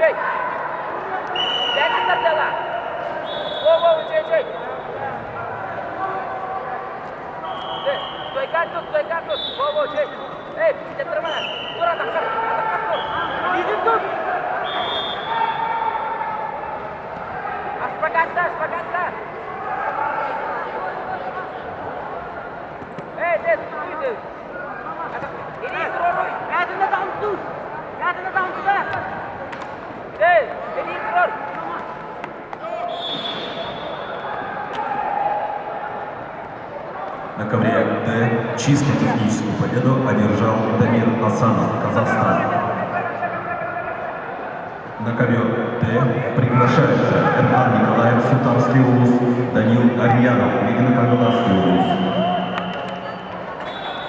чей. Дядя дала. Во, чей. Стой картус. Во, чей. Эй, центр mana? Тур атаккар. Иди тут. Спагатта. Эй, ты. Ini turun. Kadang tahun tu dah. Ini turun. На ковре Д чисто техническую победу одержал Дамир Асанов, Казахстан. На ковер Д приглашается Эрхан Николаев, Султанский улус, Данил Арьянов, Медино-Карабахский